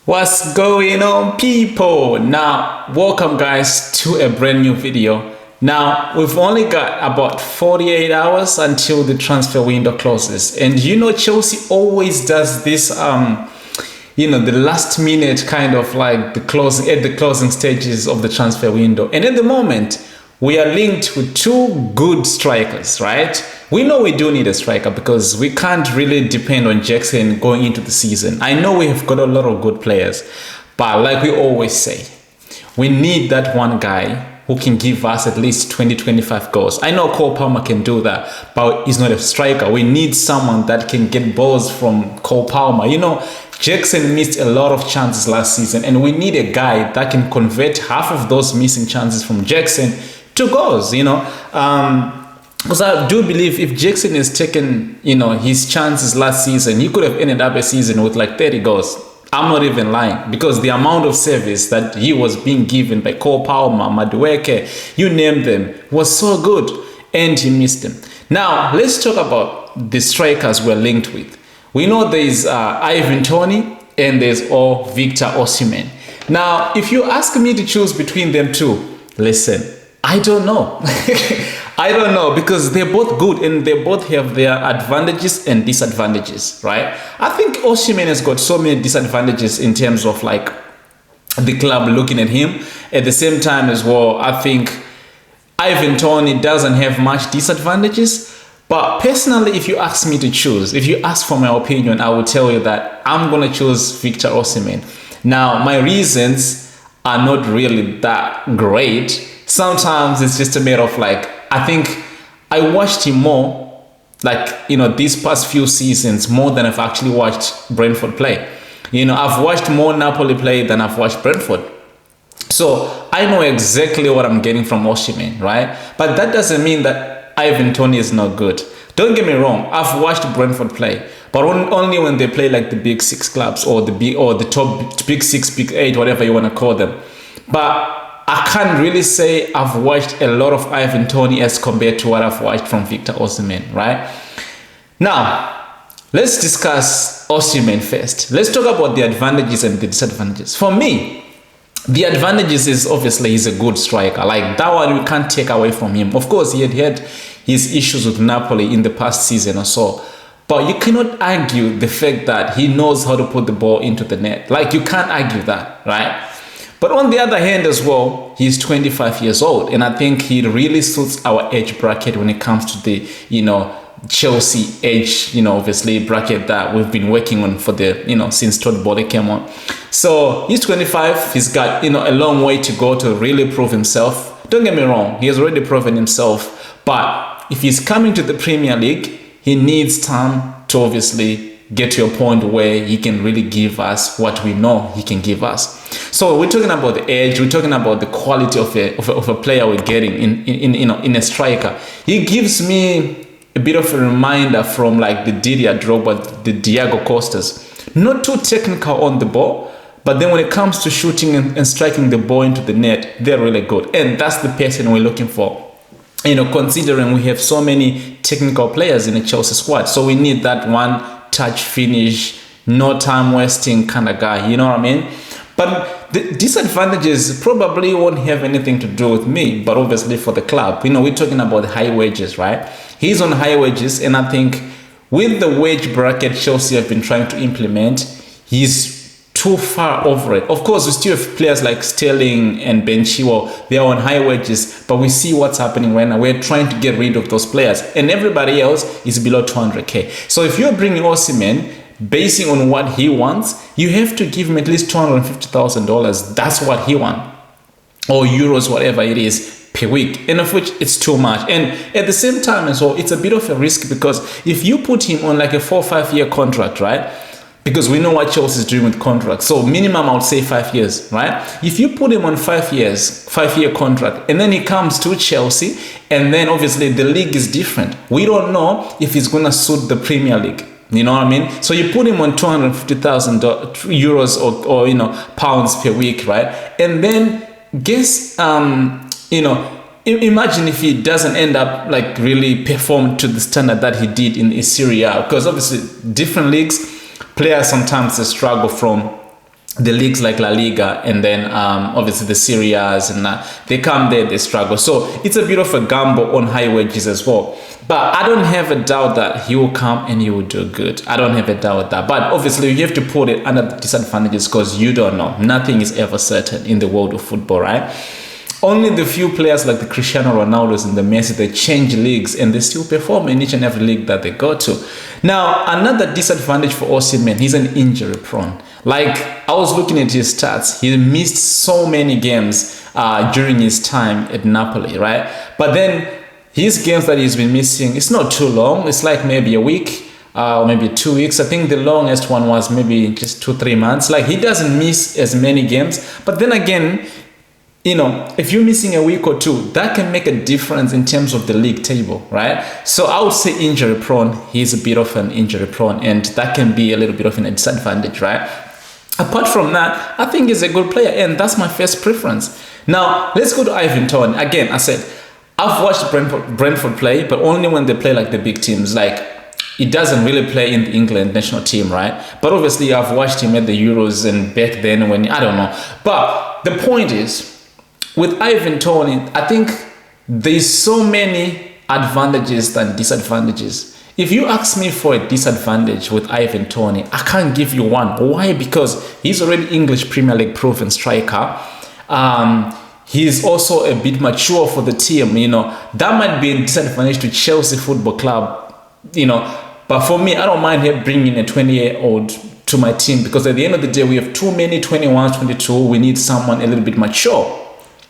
What's going on, people? Now welcome guys to a brand new video. Now we've only got about 48 hours until the transfer window closes, and Chelsea always does this the last minute kind of like the closing stages of the transfer window. And at the moment we are linked with two good strikers, right? We know we do need a striker because we can't really depend on Jackson going into the season. I know we have got a lot of good players, but like we always say, we need that one guy who can give us at least 20-25 goals. I know Cole Palmer can do that, but he's not a striker. We need someone that can get balls from Cole Palmer. Jackson missed a lot of chances last season, and we need a guy that can convert half of those missing chances from Jackson to goals, because I do believe if Jackson has taken, his chances last season, he could have ended up a season with like 30 goals. I'm not even lying, because the amount of service that he was being given by Cole Palmer, Madueke, you name them, was so good, and he missed them. Now, let's talk about the strikers we're linked with. We know there's Ivan Toney and there's Victor Osihmen. Now, if you ask me to choose between them two, listen, I don't know. I don't know, because they're both good and they both have their advantages and disadvantages, right? I think Osihmen has got so many disadvantages in terms of like the club looking at him. At the same time as well, I think Ivan Toney doesn't have much disadvantages. But personally, if you ask me to choose, if you ask for my opinion, I will tell you that I'm going to choose Victor Osihmen. Now, my reasons are not really that great. Sometimes it's just a matter of like, I think I watched him more, like, these past few seasons more than I've actually watched Brentford play. I've watched more Napoli play than I've watched Brentford. So I know exactly what I'm getting from Osihmen, right? But that doesn't mean that Ivan Toney is not good. Don't get me wrong, I've watched Brentford play, but only when they play like the big six clubs or the top big six, big eight, whatever you want to call them. But I can't really say I've watched a lot of Ivan Toney as compared to what I've watched from Victor Osihmen, right? Now, let's discuss Osihmen first. Let's talk about the advantages and the disadvantages. For me, the advantages is obviously he's a good striker. Like that one, you can't take away from him. Of course, he had his issues with Napoli in the past season or so. But you cannot argue the fact that he knows how to put the ball into the net. Like, you can't argue that, right? But on the other hand as well, he's 25 years old. And I think he really suits our age bracket when it comes to the, Chelsea age, obviously bracket that we've been working on for the, since Todd Boehly came on. So he's 25. He's got, a long way to go to really prove himself. Don't get me wrong. He has already proven himself. But if he's coming to the Premier League, he needs time to obviously get to a point where he can really give us what we know he can give us. So we're talking about the age, we're talking about the quality of a player we're getting in a striker. He gives me a bit of a reminder from like the Didier Drogba, the Diego Costas. Not too technical on the ball, but then when it comes to shooting and striking the ball into the net, they're really good. And that's the person we're looking for. Considering we have so many technical players in the Chelsea squad. So we need that one touch finish, no time wasting kind of guy, you know what I mean? But the disadvantages probably won't have anything to do with me, but obviously for the club. We're talking about high wages, right? He's on high wages, and I think with the wage bracket Chelsea have been trying to implement, he's too far over it. Of course, we still have players like Sterling and Ben Chilwell. They are on high wages, but we see what's happening right now. We're trying to get rid of those players, and everybody else is below 200k. So if you're bringing Osihmen, basing on what he wants, you have to give him at least $250,000. That's what he wants, or euros, whatever it is, per week, and of which it's too much. And at the same time as well, it's a bit of a risk, because if you put him on like a 4 or 5 year contract, right? Because we know what Chelsea is doing with contracts. So minimum, I would say 5 years, right? If you put him on 5 years, 5 year contract, and then he comes to Chelsea, and then obviously the league is different. We don't know if he's going to suit the Premier League. You know what I mean? So you put him on 250,000 euros or pounds per week, right? And then guess, imagine if he doesn't end up like really perform to the standard that he did in Serie A, because obviously different leagues, players sometimes they struggle from the leagues like La Liga, and then obviously the Serie A's, and they come there, they struggle. So it's a bit of a gamble on high wages as well. But I don't have a doubt that he will come and he will do good. I don't have a doubt that. But obviously you have to put it under the disadvantages, because you don't know. Nothing is ever certain in the world of football, right? Only the few players like the Cristiano Ronaldos and the Messi, they change leagues and they still perform in each and every league that they go to. Now, another disadvantage for Osihmen, he's an injury prone. Like, I was looking at his stats. He missed so many games during his time at Napoli, right? But then his games that he's been missing, it's not too long. It's like maybe a week or maybe 2 weeks. I think the longest one was maybe just 2-3 months. Like, he doesn't miss as many games. But then again, you know, if you're missing a week or two, that can make a difference in terms of the league table, right? So I would say injury prone. He's a bit of an injury prone, and that can be a little bit of a disadvantage, right? Apart from that, I think he's a good player, and that's my first preference. Now, let's go to Ivan Toney. Again, I said, I've watched Brentford play, but only when they play like the big teams. Like, he doesn't really play in the England national team, right? But obviously, I've watched him at the Euros and back then when, I don't know. But the point is, with Ivan Toney, I think there's so many advantages than disadvantages. If you ask me for a disadvantage with Ivan Toney, I can't give you one. Why? Because he's already English Premier League proven striker. He's also a bit mature for the team, you know. That might be a disadvantage to Chelsea Football Club, you know. But for me, I don't mind bringing a 20-year-old to my team, because at the end of the day, we have too many 21s, 22. We need someone a little bit mature.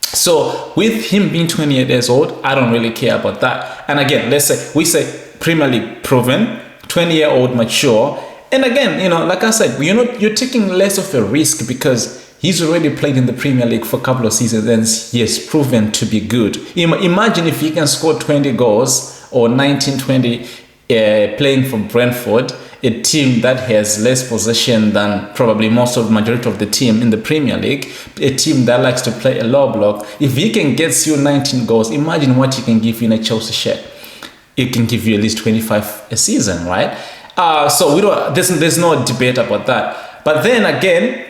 So with him being 28 years old, I don't really care about that. And again, we say Premier League proven, 20-year-old mature. And again, you know, like I said, you're taking less of a risk because he's already played in the Premier League for a couple of seasons and he has proven to be good. Imagine if he can score 20 goals or 19, 20 playing for Brentford, a team that has less possession than probably the majority of the team in the Premier League, a team that likes to play a low block. If he can get you 19 goals, imagine what he can give you in a Chelsea shirt. It can give you at least 25 a season, right? So there's no debate about that. But then again,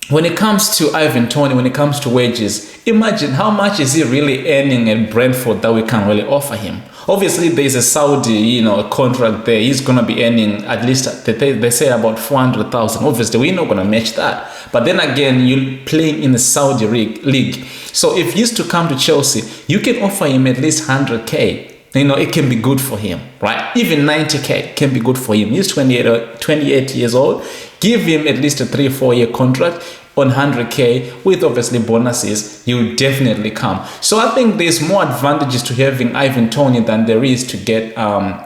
when it comes to Ivan Toney, when it comes to wages, imagine how much is he really earning at Brentford that we can really offer him. Obviously, there's a Saudi, a contract there. He's going to be earning at least, they say about 400,000. Obviously, we're not going to match that. But then again, you're playing in the Saudi league. So if he used to come to Chelsea, you can offer him at least 100K. It can be good for him, right? Even 90K can be good for him. He's 28 years old. Give him at least a 3-4 year contract on 100K with obviously bonuses. He will definitely come. So I think there's more advantages to having Ivan Toney than there is to get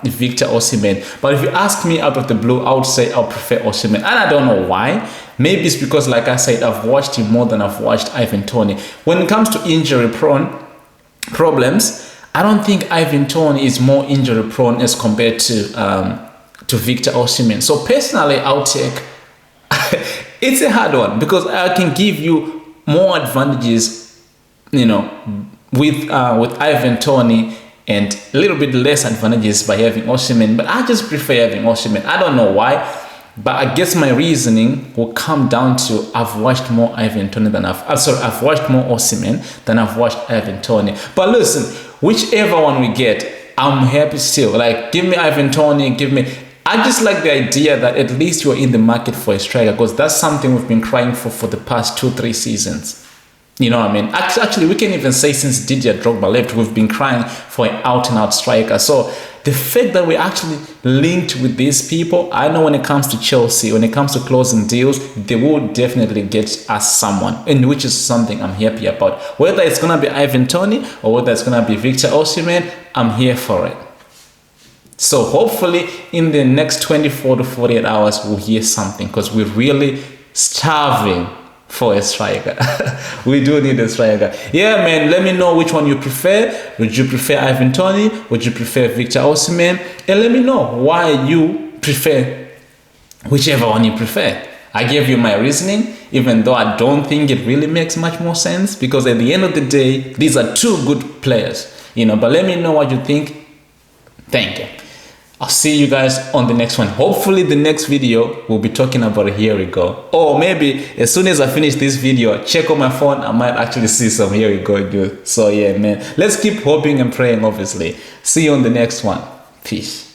Victor Osihmen. But if you ask me out of the blue, I would say I prefer Osihmen. And I don't know why. Maybe it's because, like I said, I've watched him more than I've watched Ivan Toney. When it comes to injury prone problems, I don't think Ivan Toney is more injury prone as compared to Victor Osihmen. So personally, I'll take. It's a hard one because I can give you more advantages, with Ivan Toney, and a little bit less advantages by having Osihmen. But I just prefer having Osihmen. I don't know why, but I guess my reasoning will come down to I've watched more Ivan Toney than I've watched more Osihmen than I've watched Ivan Toney. But listen, whichever one we get, I'm happy still. Like, give me Ivan Toney, I just like the idea that at least you're in the market for a striker, because that's something we've been crying for the past 2-3 seasons. You know what I mean? Actually, we can even say since Didier Drogba left, we've been crying for an out-and-out striker. So the fact that we're actually linked with these people, I know when it comes to Chelsea, when it comes to closing deals, they will definitely get us someone, and which is something I'm happy about. Whether it's going to be Ivan Toney or whether it's going to be Victor Osihmen, I'm here for it. So hopefully in the next 24 to 48 hours, we'll hear something, because we're really starving for a striker. We do need a striker. Yeah, man, let me know which one you prefer. Would you prefer Ivan Toney? Would you prefer Victor Osihmen? And let me know why you prefer whichever one you prefer. I gave you my reasoning, even though I don't think it really makes much more sense, because at the end of the day, these are two good players, but let me know what you think. Thank you. I'll see you guys on the next one. Hopefully the next video we'll be talking about Here We Go. Or maybe as soon as I finish this video, check on my phone, I might actually see some Here We Go news. So yeah, man, let's keep hoping and praying, obviously. See you on the next one. Peace.